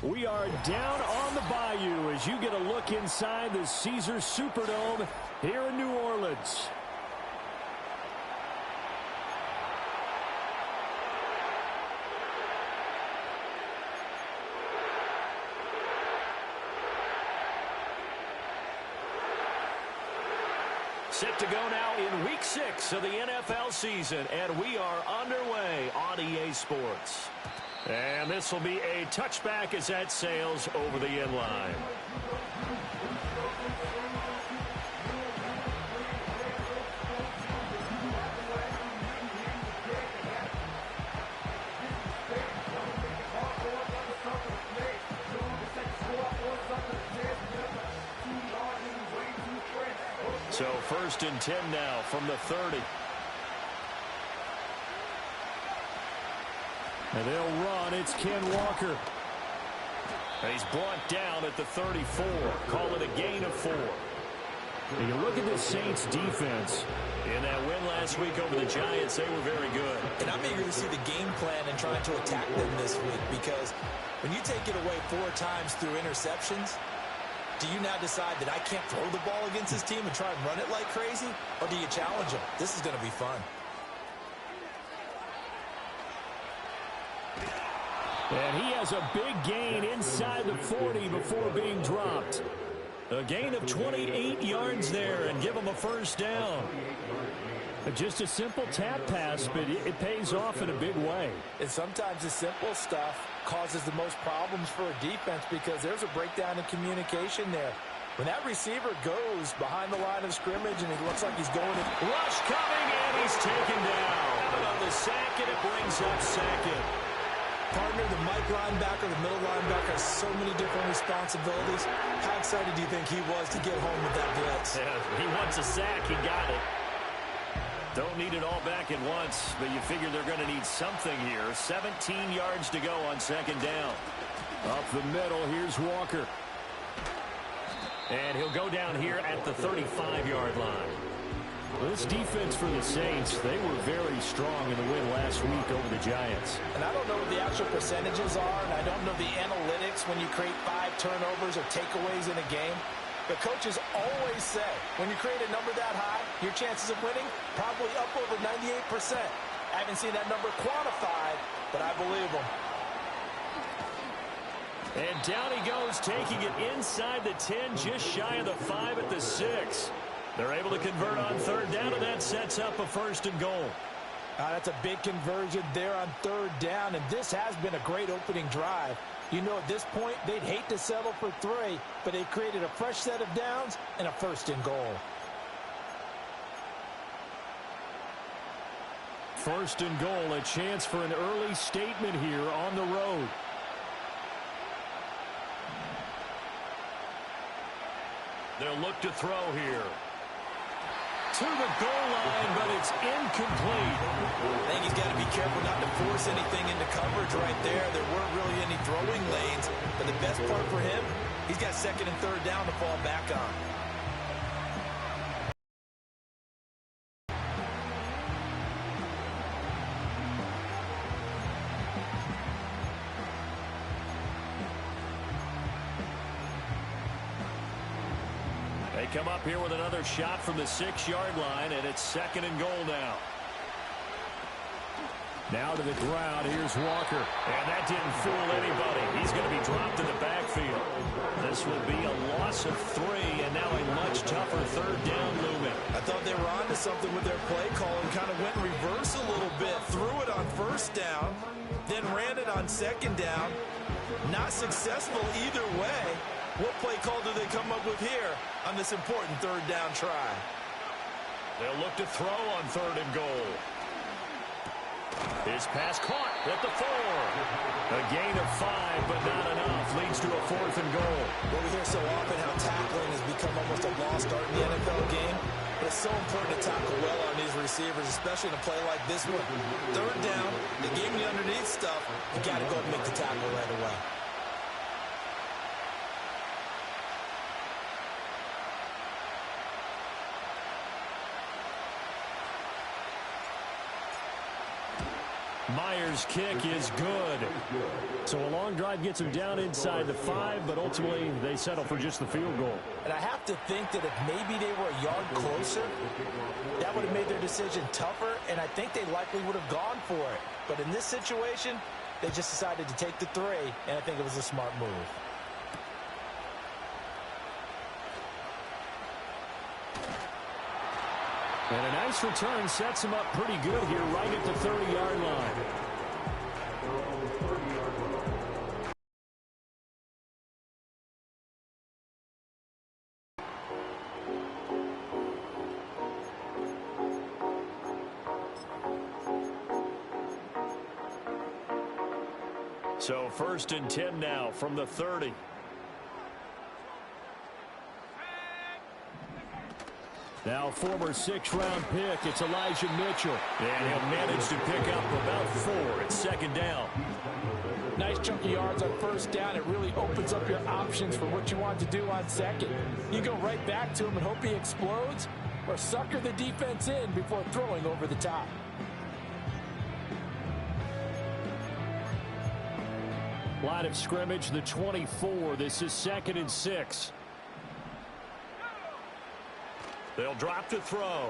We are down on the bayou as you get a look inside the Caesars Superdome here in New Orleans. Set to go now in Week 6 of the NFL season, and we are underway on EA Sports. And this will be a touchback as that sails over the end line. So 1st and 10 now from the 30. And they'll run. It's Ken Walker. And he's brought down at the 34. Call it a gain of 4. And you look at the Saints defense. In that win last week over the Giants, they were very good. And I'm eager to see the game plan and trying to attack them this week, because when you take it away 4 times through interceptions, do you now decide that I can't throw the ball against this team and try and run it like crazy? Or do you challenge them? This is going to be fun. And he has a big gain inside the 40 before being dropped. A gain of 28 yards there and give him a 1st down. Just a simple tap pass, but it pays off in a big way. And sometimes the simple stuff causes the most problems for a defense because there's a breakdown in communication there. When that receiver goes behind the line of scrimmage and he looks like he's going to... Rush coming, and he's taken down. On the sack, and it brings up 2nd. Partner, the Mike linebacker, the middle linebacker has so many different responsibilities. How excited do you think he was to get home with that blitz? Yeah, he wants a sack. He got it. Don't need it all back at once, but you figure they're going to need something here. 17 yards to go on 2nd down. Up the middle, here's Walker. And he'll go down here at the 35-yard line. Well, this defense for the Saints, they were very strong in the win last week over the Giants. And I don't know what the actual percentages are, and I don't know the analytics when you create 5 turnovers or takeaways in a game. But coaches always say, when you create a number that high, your chances of winning probably up over 98%. I haven't seen that number quantified, but I believe them. And down he goes, taking it inside the 10, just shy of the 5 at the 6. They're able to convert on 3rd down, and that sets up a 1st and goal. That's a big conversion there on 3rd down, and this has been a great opening drive. You know, at this point, they'd hate to settle for 3, but they created a fresh set of downs and a 1st and goal. 1st and goal, a chance for an early statement here on the road. They'll look to throw here. To the goal line, but it's incomplete. I think he's got to be careful not to force anything into coverage right there. There weren't really any throwing lanes, but the best part for him, he's got 2nd and 3rd down to fall back on. Come up here with another shot from the 6-yard line, and it's 2nd and goal now. Now to the ground, here's Walker. And that didn't fool anybody. He's going to be dropped in the backfield. This will be a loss of 3, and now a much tougher 3rd down looming. I thought they were onto something with their play call and kind of went in reverse a little bit. Threw it on 1st down, then ran it on 2nd down. Not successful either way. What play call do they come up with here on this important 3rd down try? They'll look to throw on 3rd and goal. His pass caught at the 4. A gain of 5, but not enough. Leads to a 4th and goal. Well, we hear so often how tackling has become almost a lost art in the NFL game. But it's so important to tackle well on these receivers, especially in a play like this one. 3rd down, they gave you underneath stuff. You got to go and make the tackle right away. Myers' kick is good. So a long drive gets them down inside the 5, but ultimately they settle for just the field goal. And I have to think that if maybe they were a yard closer, that would have made their decision tougher, and I think they likely would have gone for it. But in this situation, they just decided to take the 3, and I think it was a smart move. And a nice return sets him up pretty good here right at the 30-yard line. So 1st and 10 now from the 30. Now former 6th-round pick, it's Elijah Mitchell. And he'll manage to pick up about 4 at 2nd down. Nice chunk of yards on 1st down. It really opens up your options for what you want to do on 2nd. You go right back to him and hope he explodes, or sucker the defense in before throwing over the top. Line of scrimmage, the 24. This is 2nd and 6. They'll drop to throw.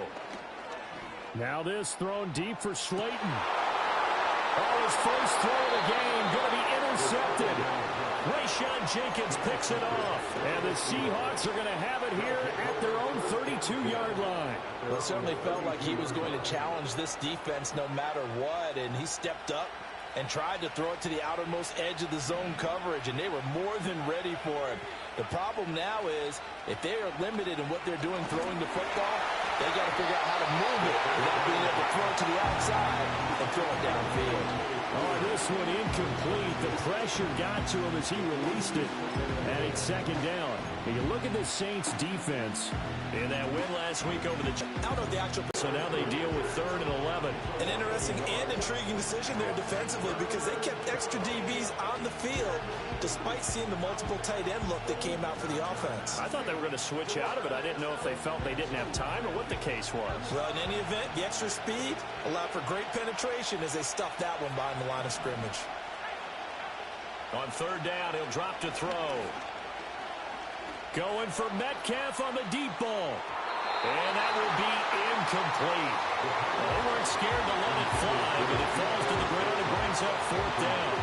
Now this thrown deep for Slayton. Oh, his first throw of the game going to be intercepted. Rayshawn Jenkins picks it off. And the Seahawks are going to have it here at their own 32-yard line. Well, it certainly felt like he was going to challenge this defense no matter what, and he stepped up and tried to throw it to the outermost edge of the zone coverage, and they were more than ready for him. The problem now is if they are limited in what they're doing throwing the football, they got to figure out how to move it without being able to throw it to the outside and throw it downfield. Oh, this one incomplete. The pressure got to him as he released it. And it's 2nd down. And you look at the Saints defense in that win last week over the Out of the actual. So now they deal with 3rd and 11. An interesting and intriguing decision there defensively because they kept extra DBs on the field despite seeing the multiple tight end look that came out for the offense. I thought they were going to switch out of it. I didn't know if they felt they didn't have time or what the case was. Well, in any event, the extra speed allowed for great penetration as they stuffed that one behind the line of scrimmage. On 3rd down, he'll drop to throw. Going for Metcalf on the deep ball. And that will be incomplete. Well, they weren't scared to let it fly, but it falls to the ground and brings up 4th down.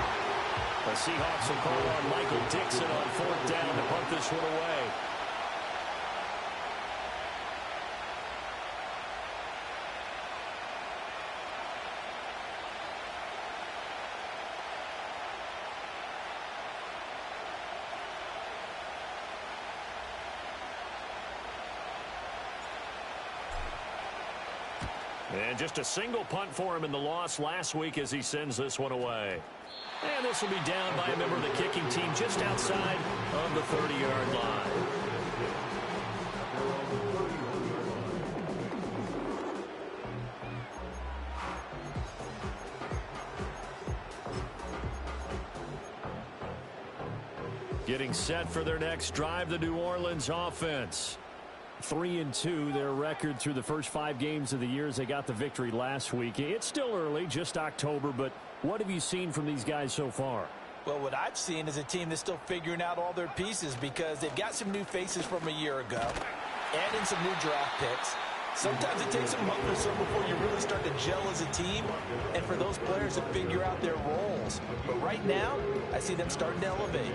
The Seahawks will call on Michael Dixon on 4th down to punt this one away. And just a single punt for him in the loss last week as he sends this one away. And this will be down by a member of the kicking team just outside of the 30-yard line. Getting set for their next drive, the New Orleans offense. 3-2, their record through the first 5 games of the year as they got the victory last week. It's still early, just October, but what have you seen from these guys so far? Well, what I've seen is a team that's still figuring out all their pieces because they've got some new faces from a year ago, add in some new draft picks. Sometimes it takes a month or so before you really start to gel as a team and for those players to figure out their roles. But right now, I see them starting to elevate.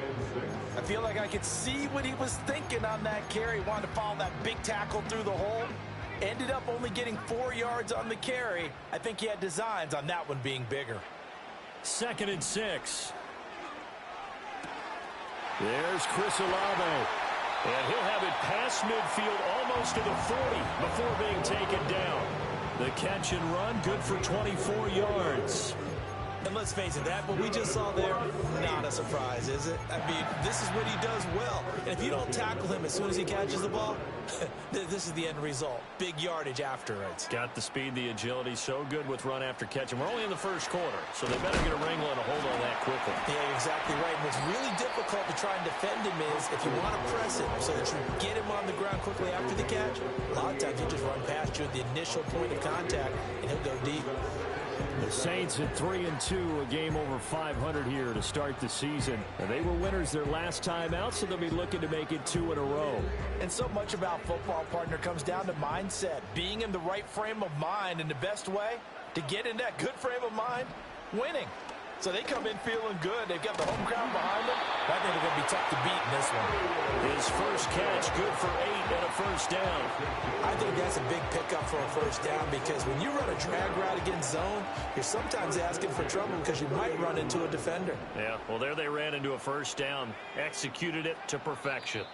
I feel like I could see what he was thinking on that carry. Wanted to follow that big tackle through the hole. Ended up only getting 4 yards on the carry. I think he had designs on that one being bigger. 2nd and 6. There's Chris Olave. And he'll have it past midfield almost to the 40 before being taken down. The catch and run, good for 24 yards. And let's face it, that what we just saw there, not a surprise, is it? I mean, this is what he does well. And if you don't tackle him as soon as he catches the ball, this is the end result. Big yardage after it. Got the speed, the agility, so good with run after catch. And we're only in the first quarter, so they better get a wrangle and a hold on that quickly. Yeah, you're exactly right. And what's really difficult to try and defend him is if you want to press it so that you get him on the ground quickly after the catch, a lot of times you just run past you at the initial point of contact, and he'll go deep. The Saints at 3-2, a game over 500 here to start the season. They were winners their last time out, so they'll be looking to make it 2 in a row. And so much about football, partner, comes down to mindset. Being in the right frame of mind, and the best way to get in that good frame of mind, winning. So they come in feeling good. They've got the home crowd behind them. I think they're going to be tough to beat in this one. His first catch, good for 8 and a first down. I think that's a big pickup for a first down because when you run a drag route against zone, you're sometimes asking for trouble because you might run into a defender. Yeah, well, there they ran into a first down. Executed it to perfection.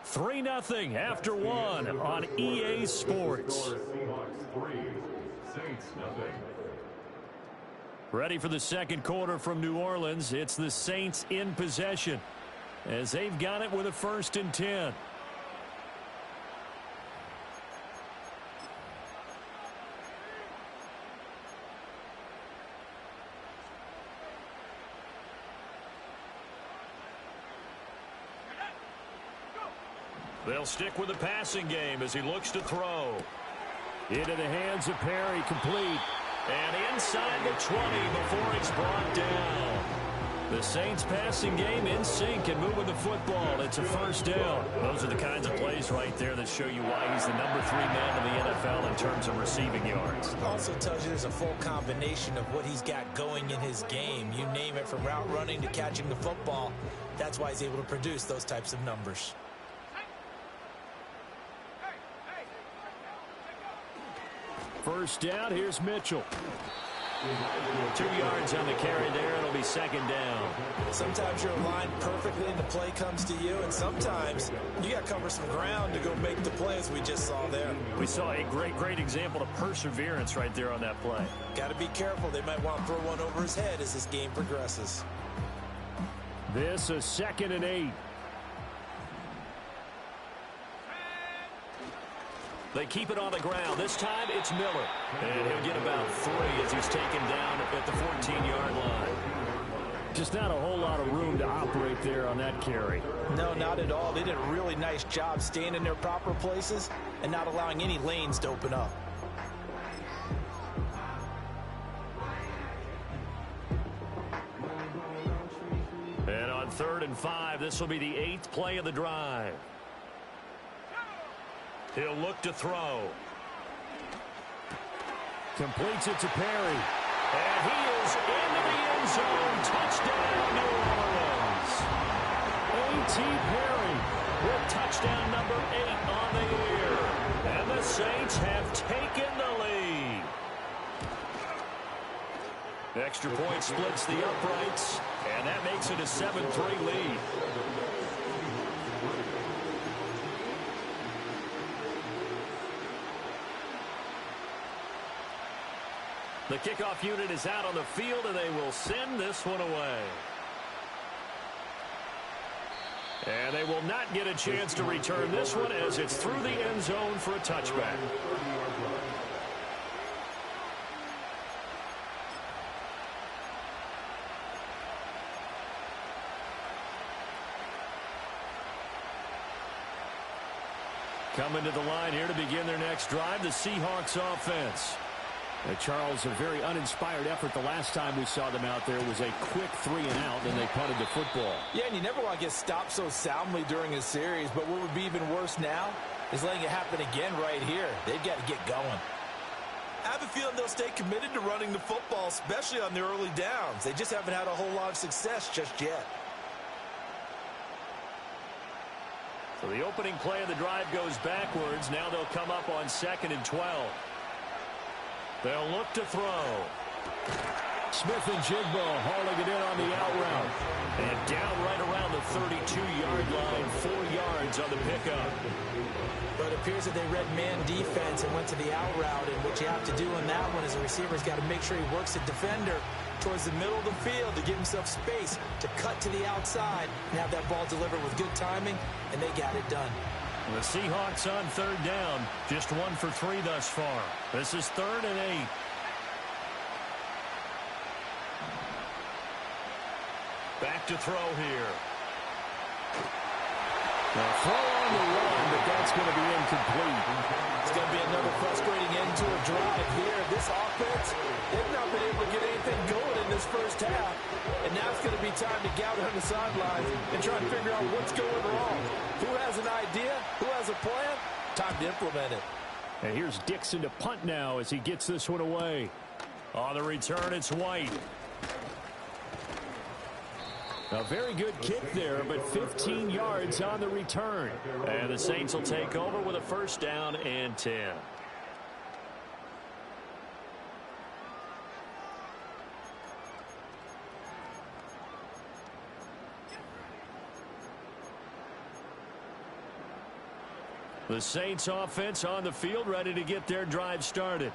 3-0 after 1 on EA Sports. Ready for the second quarter from New Orleans. It's the Saints in possession as they've got it with a 1st and 10. They'll stick with the passing game as he looks to throw. Into the hands of Perry, complete. And inside the 20 before it's brought down. The Saints passing game in sync and moving the football. It's a first down. Those are the kinds of plays right there that show you why he's the number 3 man in the NFL in terms of receiving yards. It also tells you there's a full combination of what he's got going in his game. You name it, from route running to catching the football. That's why he's able to produce those types of numbers. First down, here's Mitchell. 2 yards on the carry there. It'll be second down. Sometimes you're aligned perfectly and the play comes to you, and sometimes you got to cover some ground to go make the play, as we just saw there. We saw a great example of perseverance right there on that play. Got to be careful. They might want to throw one over his head as this game progresses. This a 2nd and 8. They keep it on the ground. This time it's Miller. And he'll get about 3 as he's taken down at the 14-yard line. Just not a whole lot of room to operate there on that carry. No, not at all. They did a really nice job staying in their proper places and not allowing any lanes to open up. And on 3rd and 5, this will be the 8th play of the drive. He'll look to throw. Completes it to Perry. And he is into the end zone. Touchdown, New Orleans. A.T. Perry with touchdown number 8 on the year. And the Saints have taken the lead. Extra point splits the uprights. And that makes it a 7-3 lead. The kickoff unit is out on the field, and they will send this one away. And they will not get a chance to return this one as it's through the end zone for a touchback. Coming to the line here to begin their next drive, the Seahawks offense. Charles, a very uninspired effort the last time we saw them out there. It was a quick 3 and out, and they punted the football. Yeah, and you never want to get stopped so soundly during a series, but what would be even worse now is letting it happen again right here. They've got to get going. I have a feeling they'll stay committed to running the football, especially on the early downs. They just haven't had a whole lot of success just yet. So the opening play of the drive goes backwards. Now they'll come up on 2nd and 12. They'll look to throw. Smith and Jigbo hauling it in on the out route. And down right around the 32-yard line, 4 yards on the pickup. But it appears that they read man defense and went to the out route. And what you have to do in that one is a receiver's got to make sure he works the defender towards the middle of the field to give himself space to cut to the outside and have that ball delivered with good timing, and they got it done. The Seahawks on 3rd down, just 1 for 3 thus far. This is 3rd and 8. Back to throw here. Throw on the run, but that's going to be incomplete. It's going to be another frustrating end to a drive here. This offense, they've not been able to get anything going in this first half. And now it's going to be time to gather on the sidelines and try and figure out what's going wrong. Who has an idea? Who has a plan? Time to implement it. And here's Dixon to punt now as he gets this one away. On the return, it's White. A very good kick there, but 15 yards on the return. And the Saints will take over with a first down and 10. The Saints offense on the field, ready to get their drive started.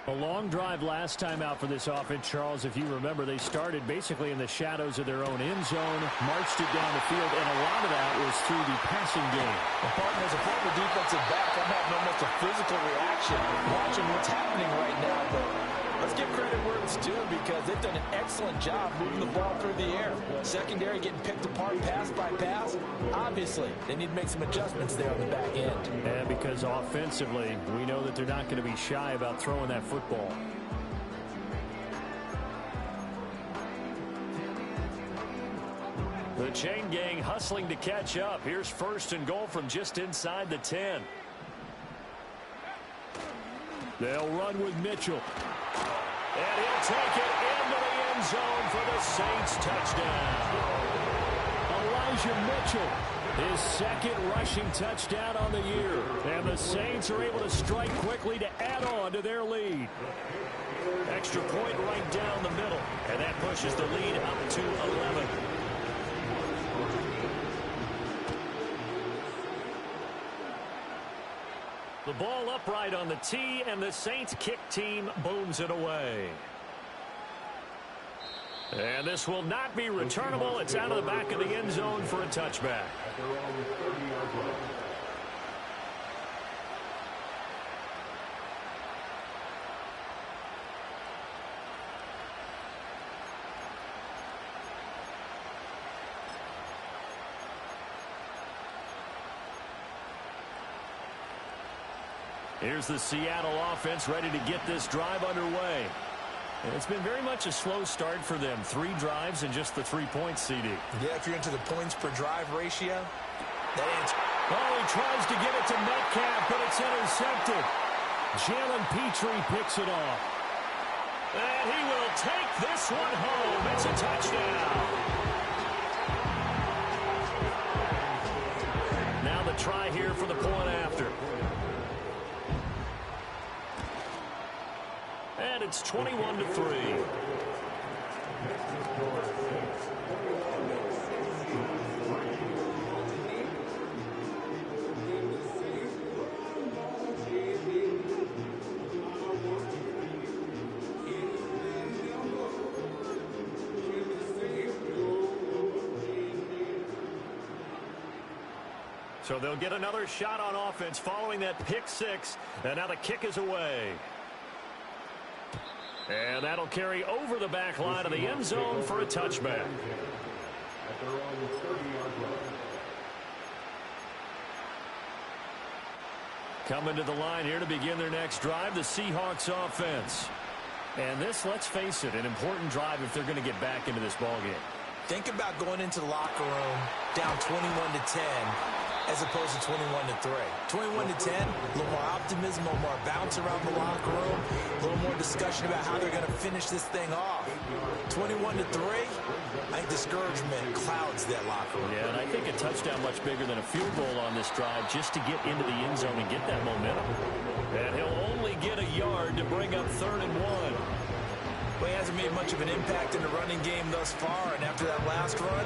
A long drive last time out for this offense, Charles. If you remember, they started basically in the shadows of their own end zone, marched it down the field, and a lot of that was through the passing game. As a former defensive back, I'm having almost a physical reaction watching what's happening right now. But let's give credit where it's due because they've done an excellent job moving the ball through the air. Secondary getting picked apart pass by pass. Obviously, they need to make some adjustments there on the back end. And because offensively, we know that they're not going to be shy about throwing that football. The chain gang hustling to catch up. Here's first and goal from just inside the 10. They'll run with Mitchell. And he'll take it into the end zone for the Saints touchdown. Elijah Mitchell, his second rushing touchdown on the year. And the Saints are able to strike quickly to add on to their lead. Extra point right down the middle. And that pushes the lead up to 11. The ball upright on the tee, and the Saints kick team booms it away. And this will not be returnable. It's out of the back of the end zone for a touchback. Here's the Seattle offense ready to get this drive underway. And it's been very much a slow start for them. 3 drives and just the 3 points, CD. Yeah, if you're into the points per drive ratio, that ain't... Oh, he tries to get it to Metcalf, but it's intercepted. Jalen Petrie picks it off. And he will take this one home. It's a touchdown. Now the try here for the point after. And it's 21-3. So they'll get another shot on offense following that pick 6. And now the kick is away. And that'll carry over the back line of the end zone for a touchback. Coming to the line here to begin their next drive, the Seahawks offense. And this, let's face it, an important drive if they're going to get back into this ballgame. Think about going into the locker room down 21-10 as opposed to 21-3. 21-10, a little more optimism, a little more bounce around the locker room, a little more discussion about how they're going to finish this thing off. 21-3, I think discouragement clouds that locker room. Yeah, and I think a touchdown much bigger than a field goal on this drive just to get into the end zone and get that momentum. And he'll only get a yard to bring up 3rd and 1. Well, he hasn't made much of an impact in the running game thus far, and after that last run,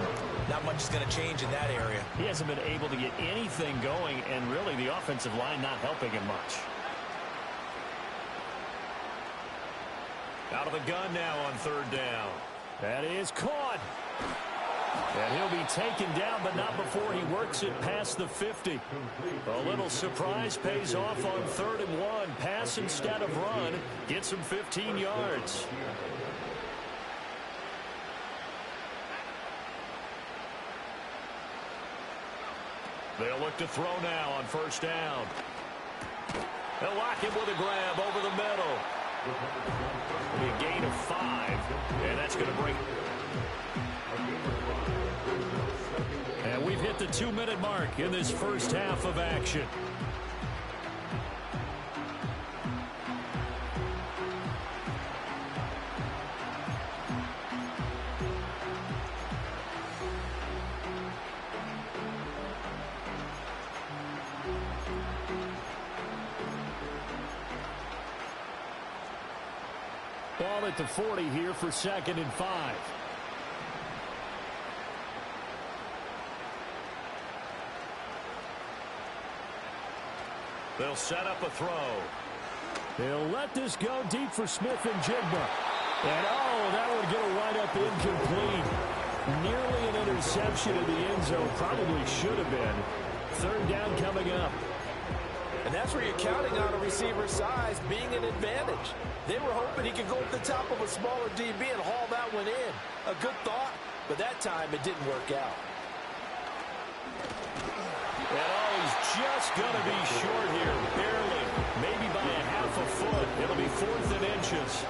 not much is going to change in that area. He hasn't been able to get anything going, and really the offensive line not helping him much. Out of the gun now on 3rd down. That is caught. And he'll be taken down, but not before he works it past the 50. A little surprise pays off on 3rd and 1. Pass instead of run. Gets him 15 yards. They'll look to throw now on first down. They'll lock him with a grab over the middle. It'll be a gain of 5, and that's going to bring. And we've hit the 2-minute mark in this first half of action. Ball at the 40 here for 2nd and 5. They'll set up a throw. They'll let this go deep for Smith and Jigba. And, oh, that would get a wide-up incomplete. Nearly an interception in the end zone. Probably should have been. 3rd down coming up. And that's where you're counting on a receiver's size being an advantage. They were hoping he could go at the top of a smaller DB and haul that one in. A good thought, but that time it didn't work out. And oh, he's just going to be short here, barely. Maybe by a half a foot. It'll be 4th and inches.